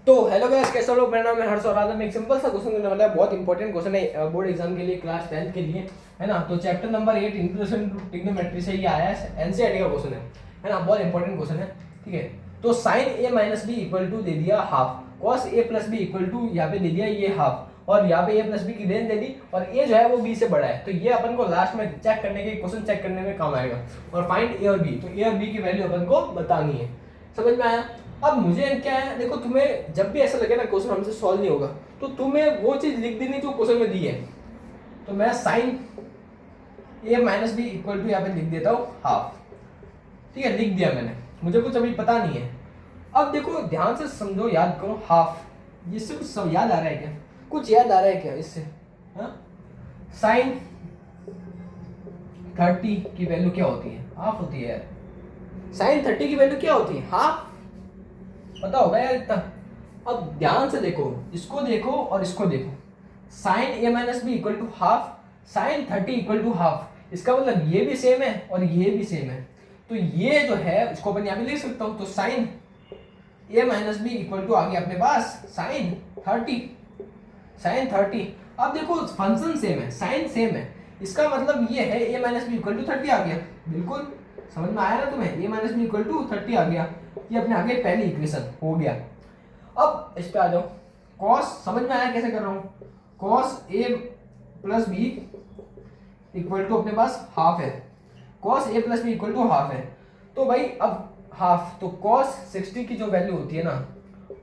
तो hello guys, कैसे हो लोग। मेरा नाम है हर्ष और आज हम एक सिंपल सा क्वेश्चन करने वाला है। बहुत इंपॉर्टेंट क्वेश्चन है बोर्ड एग्जाम के लिए, क्लास 10th के लिए, है ना। तो chapter number 8 introduction to trigonometry से ये आया है, एनसीईआरटी का क्वेश्चन है ना। बहुत इंपॉर्टेंट क्वेश्चन है, ठीक है। तो sine A minus B equal to दे दिया half, cos A plus B equal to यहाँ पे दे दिया ये हाफ, और यहाँ पे ए प्लस बी की रेंज दे दी, और ए जो है वो बी से बड़ा है। तो ये अपन को लास्ट में चेक करने के क्वेश्चन चेक करने में काम आएगा। और फाइंड ए और बी, तो ए और बी की वैल्यू अपन को बतानी है। समझ में आया। अब मुझे क्या है, देखो, तुम्हें जब भी ऐसा लगे ना क्वेश्चन हमसे सॉल्व नहीं होगा, तो तुम्हें वो चीज लिख देनी जो क्वेश्चन में दी है। तो मैं sine A minus B equal to यहाँ पे लिख देता हूँ हाफ, ठीक है। लिख दिया मैंने, मुझे कुछ अभी पता नहीं है। अब देखो ध्यान से समझो, याद करो हाफ, इससे कुछ सब याद आ रहा है क्या? कुछ याद आ रहा है क्या इससे? साइन 30 की वैल्यू क्या होती है? हाफ होती है यार। साइन 30 की वैल्यू क्या होती है? हाफ। पता होगा यार इतना। अब ध्यान से देखो, इसको देखो और इसको देखो। Sine A minus B equal to half, sine 30 equal to half. इसका मतलब ये भी सेम है और ये भी सेम है। तो ये जो है इसको अपन यहाँ पे लिख सकता हूँ। तो sine A minus B equal to आ गया अपने पास साइन 30, साइन 30। अब देखो फंक्शन सेम है, साइन सेम है, इसका मतलब ये है A minus B equal to 30 आ गया। बिल्कुल समझ में आया ना तुम्हें? A minus B equal to 30 आ गया। ये अपने आगे पहली इक्वेशन हो गया। अब इस पे आ जाओ। कॉस समझ में आया कैसे कर रहा हूँ? Cos A plus B equal to अपने पास हाफ है। Cos A plus B equal to half है। तो भाई अब हाफ, तो कॉस 60 की जो वैल्यू होती है ना,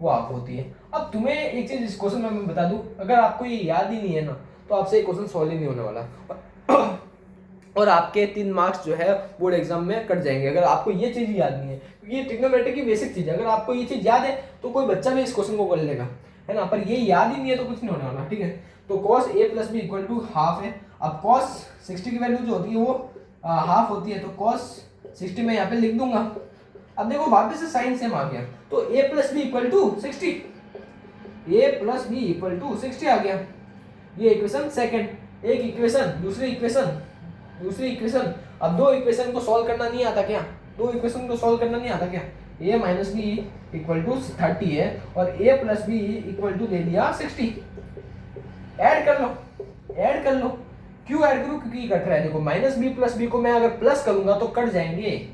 वो हाफ होती है। अब तुम्हें एक चीज इस क्वेश्चन में मैं बता दूं, अगर आपको ये याद ही नहीं है ना, तो आपसे ये क्वेश्चन सॉल्व ही नहीं होने वाला और आपके 3 मार्क्स जो है बोर्ड एग्जाम में कट जाएंगे, अगर आपको ये चीज याद नहीं है। क्योंकि ये ट्रिग्नोमेट्री की बेसिक चीज है, अगर आपको ये चीज याद है तो कोई बच्चा भी इस क्वेश्चन को कर लेगा, है ना। पर ये याद ही नहीं है तो कुछ नहीं होने वाला, ठीक है। तो cos A plus B equal to half है। अब कॉस 60 की वैल्यू जो होती है वो हाफ होती है, तो कॉस 60 में यहाँ पे लिख दूंगा। अब देखो वापस से साइन सेम आ गया, तो A plus B equal to 60, A plus B equal to 60 आ गया। ये इक्वेशन सेकंड। एक इक्वेशन, दूसरी इक्वेशन, दूसरी इक्वेशन। अब दो इक्वेशन को सॉल्व करना नहीं आता क्या? दो इक्वेशन को सॉल्व करना नहीं आता क्या? ए माइनस बी इक्वल टू 30 है और ए प्लस बी इक्वल टू ले लिया 60। ऐड कर लो, ऐड कर लो। क्यों ऐड करूं? क्योंकि कट रहा है। देखो माइनस बी प्लस बी को मैं अगर प्लस करूंगा तो कट जाएंगे,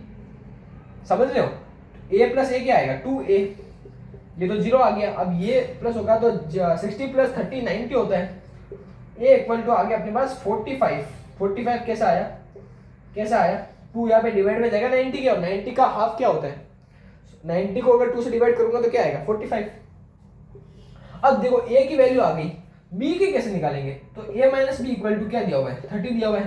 समझ रहे हो? ए प्लस ए क्या आएगा? 2a। ये तो 0 आ गया। अब ये प्लस होगा तो 60 प्लस 30 90 होता है। ए इक्वल टू आ गया अपने पास 45। 45 कैसा आया? कैसा आया? 2 यहाँ पे डिवाइड में जाएगा 90 के, और 90 का हाफ क्या होता है? 90 को अगर 2 से डिवाइड करूंगा तो क्या आएगा? 45। अब देखो a की वैल्यू आ गई, b की कैसे निकालेंगे? तो a minus B equal to क्या दिया हुआ है? 30 दिया हुआ है।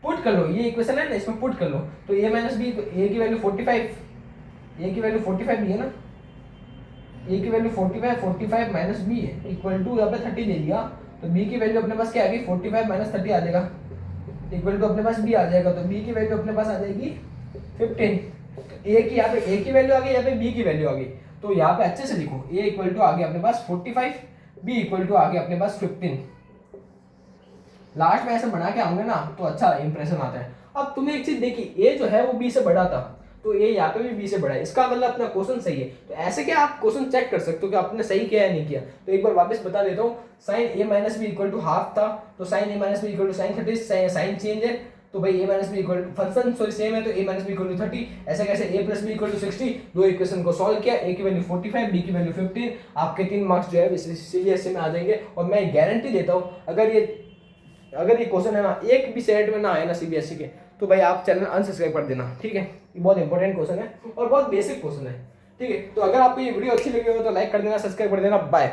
पुट कर लो, ये इक्वेशन है ना, इसमें पुट कर लो। तो a माइनस बी, तो a की वैल्यू 45, a की वैल्यू 45 भी है ना, a की वैल्यू 45 माइनस बी है इक्वल टू यहाँ पे 30 दे दिया। तो b की वैल्यू अपने पास क्या आ गई? 45 माइनस 30 आ जाएगा, इक्वल टू अपने पास b आ जाएगा। तो b की वैल्यू अपने पास आ जाएगी 15। a की, यहाँ पे a की वैल्यू आ गई, यहाँ पे b की वैल्यू आ गई। तो यहाँ पे अच्छे से लिखो, a इक्वल टू आ गया अपने पास 45, b इक्वल टू आ गया अपने पास 15। लास्ट में ऐसे बना के आऊंगे ना तो अच्छा इंप्रेशन आता है। अब तुम्हें एक चीज देखी, a जो है वो b से बड़ा था, तो a यहाँ पे भी b से बड़ा है, इसका मतलब अपना क्वेश्चन सही है। तो ऐसे क्या आप क्वेश्चन चेक कर सकते हो कि आपने सही किया या नहीं किया। तो एक बार वापस बता देता हूँ। Sine a minus B equal to half था, तो sine a minus B equal to sine 30, sine change है। तो भाई a minus B equal to function sorry same है, तो a minus B equal to 30। ऐसे कैसे? a plus B equal to 60। दो इक्वेशन को सॉल्व किया, a की वैल्यू 45, b की वैल्यू 15। आपके 3 मार्क्स जो है सीबीएसई में आ जाएंगे। और मैं गारंटी देता हूँ, अगर ये क्वेश्चन है ना एक भी सेट में ना आए ना सीबीएसई के, तो भाई आप चैनल अनसब्सक्राइब कर देना, ठीक है। ये बहुत इंपॉर्टेंट क्वेश्चन है और बहुत बेसिक क्वेश्चन है, ठीक है। तो अगर आपको ये वीडियो अच्छी लगी हो तो लाइक कर देना, सब्सक्राइब कर देना। बाय।